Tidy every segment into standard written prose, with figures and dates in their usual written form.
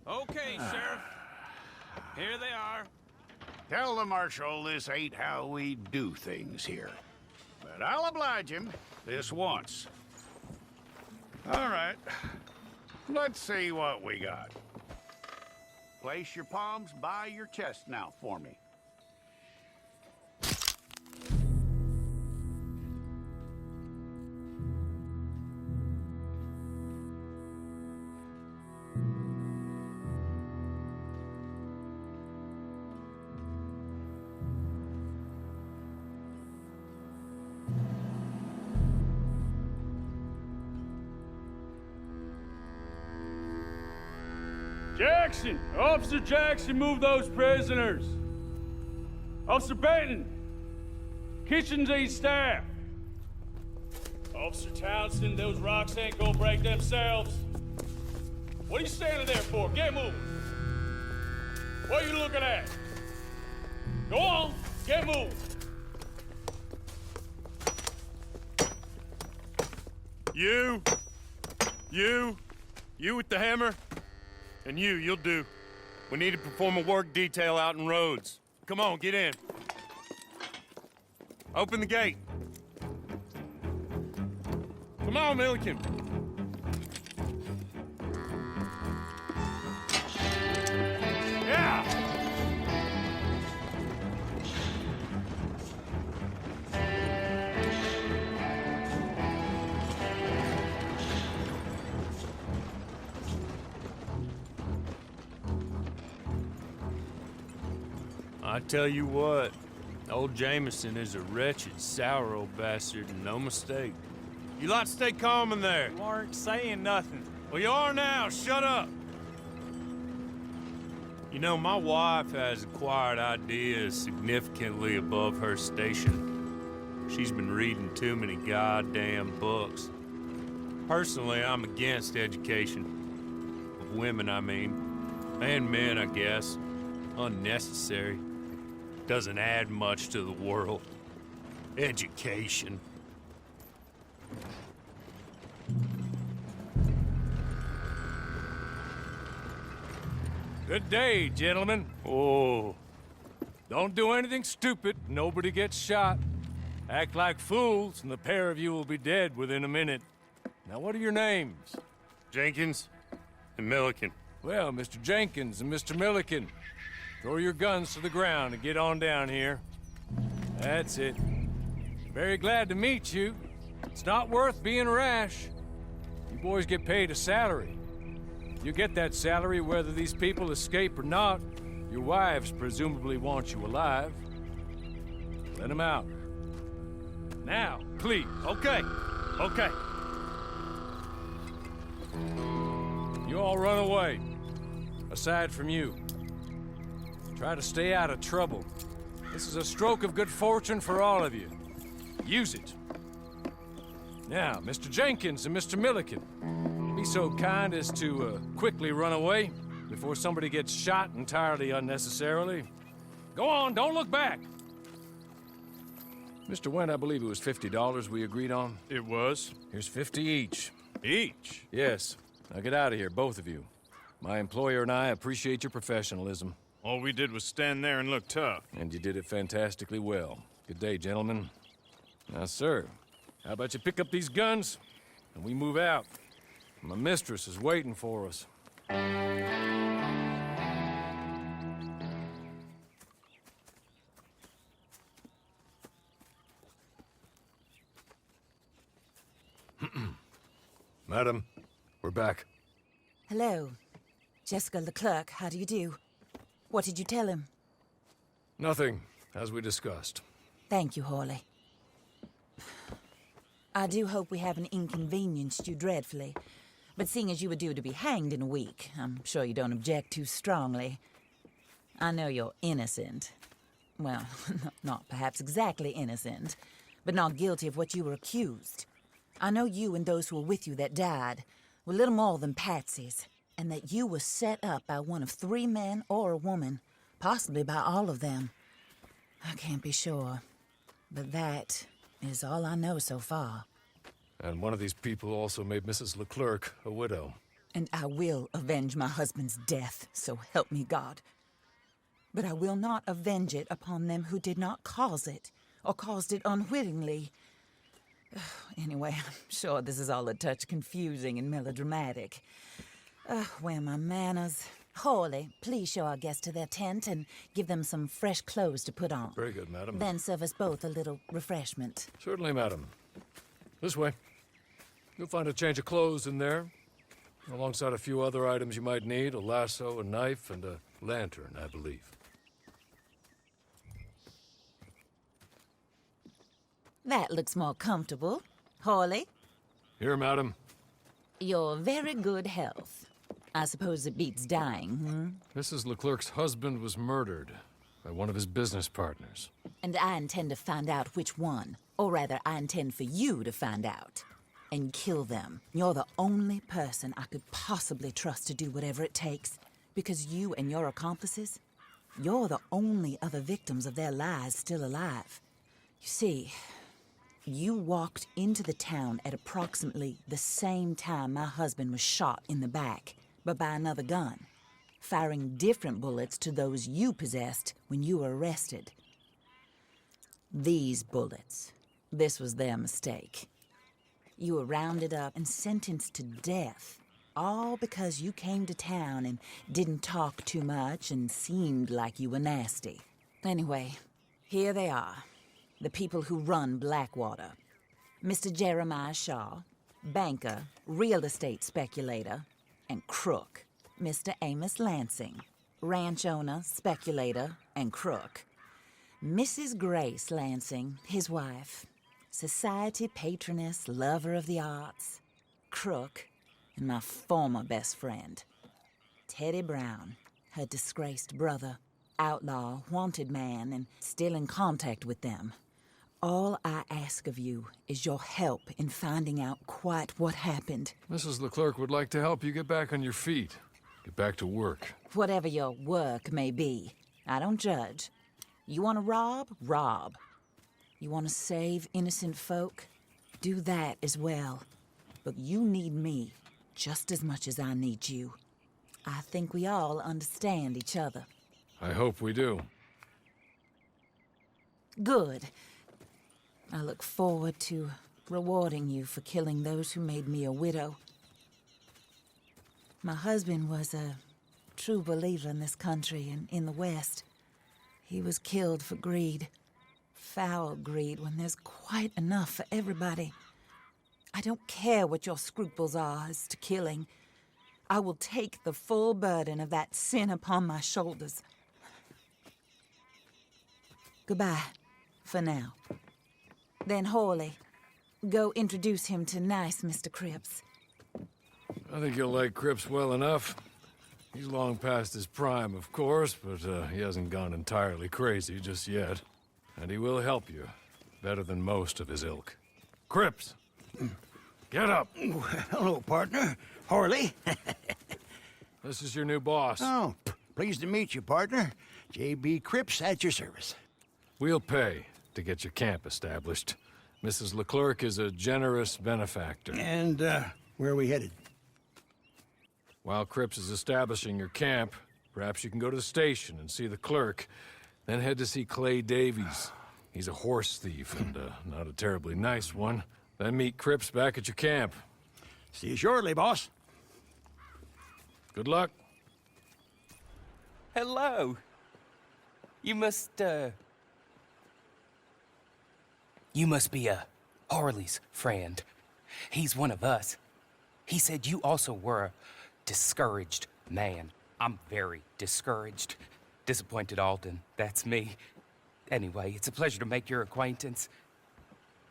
Okay, Sheriff. Here they are. Tell the Marshal this ain't how we do things here. But I'll oblige him this once. All right. Let's see what we got. Place your palms by your chest now for me. Jackson! Officer Jackson, move those prisoners! Officer Benton! Kitchens aid staff! Officer Townsend, those rocks ain't gonna break themselves. What are you standing there for? Get moving! What are you looking at? Go on, get moving! You with the hammer? And you'll do. We need to perform a work detail out in Rhodes. Come on, get in. Open the gate. Come on, Milliken. Yeah! I tell you what, old Jameson is a wretched, sour old bastard, and no mistake. You lot stay calm in there. You aren't saying nothing. Well, you are now. Shut up. You know, my wife has acquired ideas significantly above her station. She's been reading too many goddamn books. Personally, I'm against education. Of women, I mean. And men, I guess. Unnecessary. Doesn't add much to the world. Education. Good day, gentlemen. Oh. Don't do anything stupid. Nobody gets shot. Act like fools, and the pair of you will be dead within a minute. Now, what are your names? Jenkins and Milliken. Well, Mr. Jenkins and Mr. Milliken, throw your guns to the ground and get on down here. That's it. Very glad to meet you. It's not worth being rash. You boys get paid a salary. You get that salary whether these people escape or not. Your wives presumably want you alive. Let them out. Now, please. Okay. You all run away. Aside from you. Try to stay out of trouble. This is a stroke of good fortune for all of you. Use it. Now, Mr. Jenkins and Mr. Milliken, be so kind as to quickly run away before somebody gets shot entirely unnecessarily. Go on, don't look back. Mr. Wendt, I believe it was $50 we agreed on. It was. Here's 50 each. Each? Yes. Now get out of here, both of you. My employer and I appreciate your professionalism. All we did was stand there and look tough. And you did it fantastically well. Good day, gentlemen. Now, sir, how about you pick up these guns and we move out? My mistress is waiting for us. Madam, we're back. Hello. Jessica Leclerc, how do you do? What did you tell him? Nothing, as we discussed. Thank you, Hawley. I do hope we haven't inconvenienced you dreadfully. But seeing as you were due to be hanged in a week, I'm sure you don't object too strongly. I know you're innocent. Well, not perhaps exactly innocent, but not guilty of what you were accused. I know you and those who were with you that died were little more than patsies, and that you were set up by one of 3 men or a woman, possibly by all of them. I can't be sure, but that is all I know so far. And one of these people also made Mrs. Leclerc a widow. and I will avenge my husband's death, so help me God. But I will not avenge it upon them who did not cause it, or caused it unwittingly. Anyway, I'm sure this is all a touch confusing and melodramatic. Where are my manners? Hawley, please show our guests to their tent and give them some fresh clothes to put on. Very good, madam. Then serve us both a little refreshment. Certainly, madam. This way. You'll find a change of clothes in there, alongside a few other items you might need, a lasso, a knife, and a lantern, I believe. That looks more comfortable. Hawley, Here, madam. your very good health. I suppose it beats dying, Mrs. Leclerc's husband was murdered by one of his business partners. And I intend to find out which one. Or rather, I intend for you to find out. And kill them. You're the only person I could possibly trust to do whatever it takes. Because you and your accomplices, you're the only other victims of their lies still alive. You see, you walked into the town at approximately the same time my husband was shot in the back, but by another gun, firing different bullets to those you possessed when you were arrested. These bullets, this was their mistake. You were rounded up and sentenced to death, all because you came to town and didn't talk too much and seemed like you were nasty. Anyway, here they are, the people who run Blackwater. Mr. Jeremiah Shaw, banker, real estate speculator, and crook. Mr. Amos Lansing, ranch owner, speculator, and crook. Mrs. Grace Lansing, his wife, society patroness, lover of the arts, crook, and my former best friend. Teddy Brown, her disgraced brother, outlaw, wanted man, and still in contact with them. All I ask of you is your help in finding out quite what happened. Mrs. Leclerc would like to help you get back on your feet. Get back to work. Whatever your work may be, I don't judge. You want to rob? Rob. You want to save innocent folk? Do that as well. But you need me just as much as I need you. I think we all understand each other. I hope we do. Good. I look forward to rewarding you for killing those who made me a widow. My husband was a true believer in this country and in the West. He was killed for greed. Foul greed when there's quite enough for everybody. I don't care what your scruples are as to killing. I will take the full burden of that sin upon my shoulders. Goodbye, for now. Then Hawley, go introduce him to nice Mr. Cripps. I think you'll like Cripps well enough. He's long past his prime, of course, but he hasn't gone entirely crazy just yet. And he will help you, better than most of his ilk. Cripps! Get up! Hello, partner. Hawley. This is your new boss. Oh, pleased to meet you, partner. J.B. Cripps at your service. We'll pay to get your camp established. Mrs. Leclerc is a generous benefactor. And, where are we headed? While Cripps is establishing your camp, perhaps you can go to the station and see the clerk, then head to see Clay Davies. He's a horse thief, and not a terribly nice one. Then meet Cripps back at your camp. See you shortly, boss. Good luck. Hello. You must be Harley's friend. He's one of us. He said you also were a discouraged man. I'm very discouraged. Disappointed Alden, that's me. Anyway, it's a pleasure to make your acquaintance.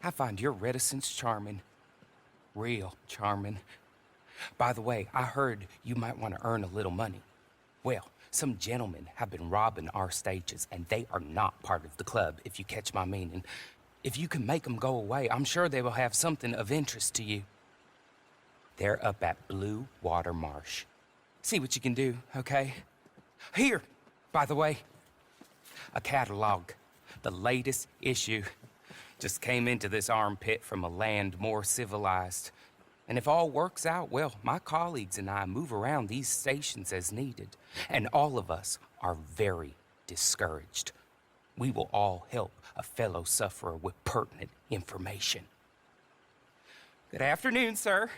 I find your reticence charming. Real charming. By the way, I heard you might want to earn a little money. Well, some gentlemen have been robbing our stages, and they are not part of the club, if you catch my meaning. If you can make them go away, I'm sure they will have something of interest to you. They're up at Blue Water Marsh. See what you can do, okay? Here, by the way, a catalog. The latest issue. Just came into this armpit from a land more civilized. And if all works out, well, my colleagues and I move around these stations as needed. And all of us are very discouraged. We will all help a fellow sufferer with pertinent information. Good afternoon, sir.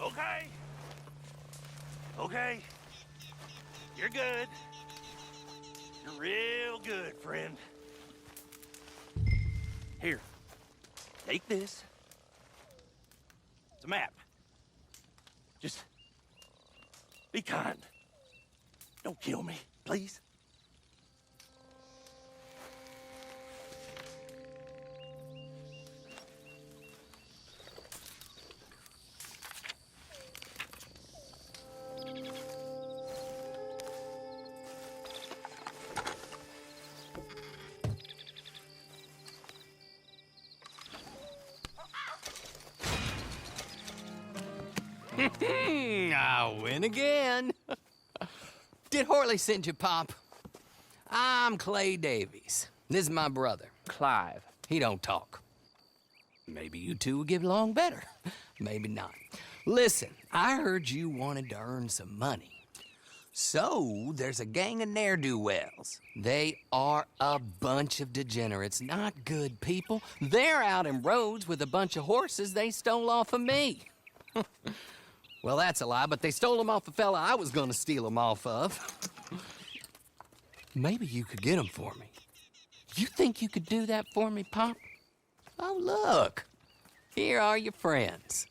Okay. Okay. You're good. You're real good, friend. Here. Take this. It's a map. Just be kind. Don't kill me, please. I win again. Did Horley send you, Pop? I'm Clay Davies. This is my brother, Clive. He don't talk. Maybe you two will get along better. Maybe not. Listen, I heard you wanted to earn some money. So, there's a gang of ne'er-do-wells. They are a bunch of degenerates, not good people. They're out in Rhodes with a bunch of horses they stole off of me. Well, that's a lie, but they stole them off a fella I was gonna steal them off of. Maybe you could get them for me. You think you could do that for me, Pop? Oh, look. Here are your friends.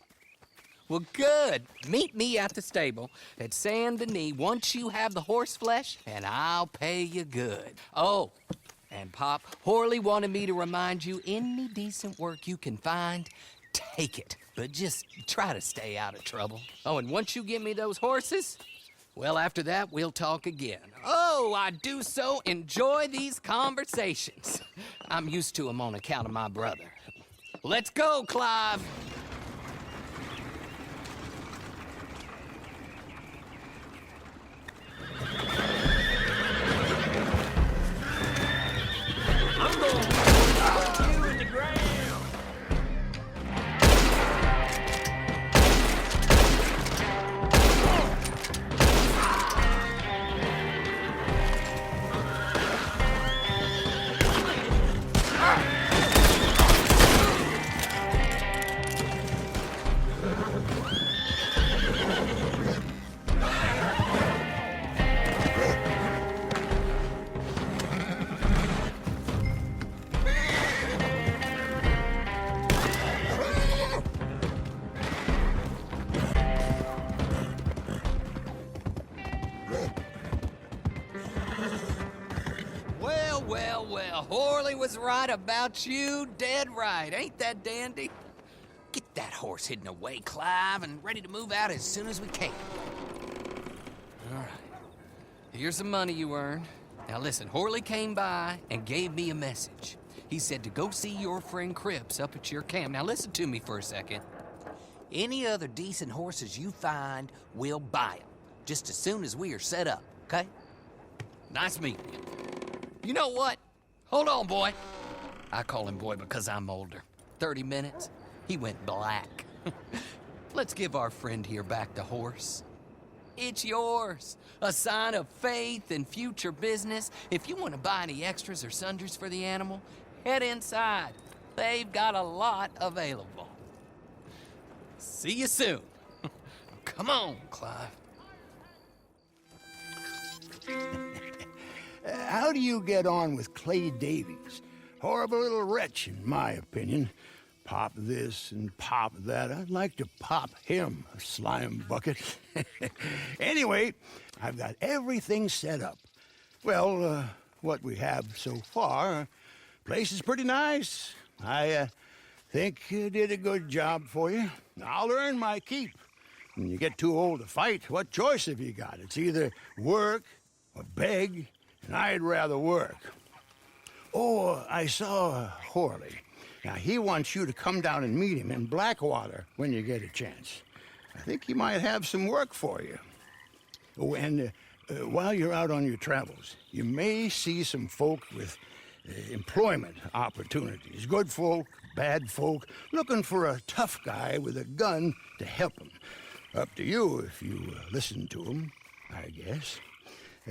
Well, good. Meet me at the stable at Saint Denis once you have the horse flesh, and I'll pay you good. Oh, and Pop, Horley wanted me to remind you, any decent work you can find, take it. But just try to stay out of trouble. Oh, and once you give me those horses, well, after that, we'll talk again. Oh, I do so enjoy these conversations. I'm used to them on account of my brother. Let's go, Clive. I'm going to put you in the ground. Well, Horley was right about you, dead right. Ain't that dandy? Get that horse hidden away, Clive, and ready to move out as soon as we can. All right. Here's the money you earned. Now listen, Horley came by and gave me a message. He said to go see your friend Cripps up at your camp. Now listen to me for a second. Any other decent horses you find, we'll buy them. Just as soon as we are set up, okay? Nice meeting you. You know what? Hold on, boy. I call him boy because I'm older. 30 minutes, he went black. Let's give our friend here back the horse. It's yours. A sign of faith and future business. If you want to buy any extras or sundries for the animal, head inside. They've got a lot available. See you soon. Come on, Clive. How do you get on with Clay Davies? Horrible little wretch, in my opinion. Pop this and pop that. I'd like to pop him, a slime bucket. Anyway, I've got everything set up. Well, what we have so far, place is pretty nice. I think you did a good job for you. I'll earn my keep. When you get too old to fight, what choice have you got? It's either work or beg, and I'd rather work. Oh, I saw Horley. Now, he wants you to come down and meet him in Blackwater when you get a chance. I think he might have some work for you. Oh, and while you're out on your travels, you may see some folk with employment opportunities. Good folk, bad folk, looking for a tough guy with a gun to help them. Up to you if you listen to them, I guess.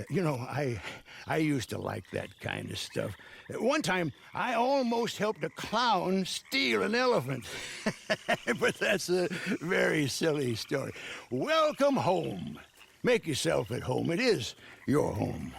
You know, I used to like that kind of stuff. One time, I almost helped a clown steal an elephant. But that's a very silly story. Welcome home. Make yourself at home. It is your home.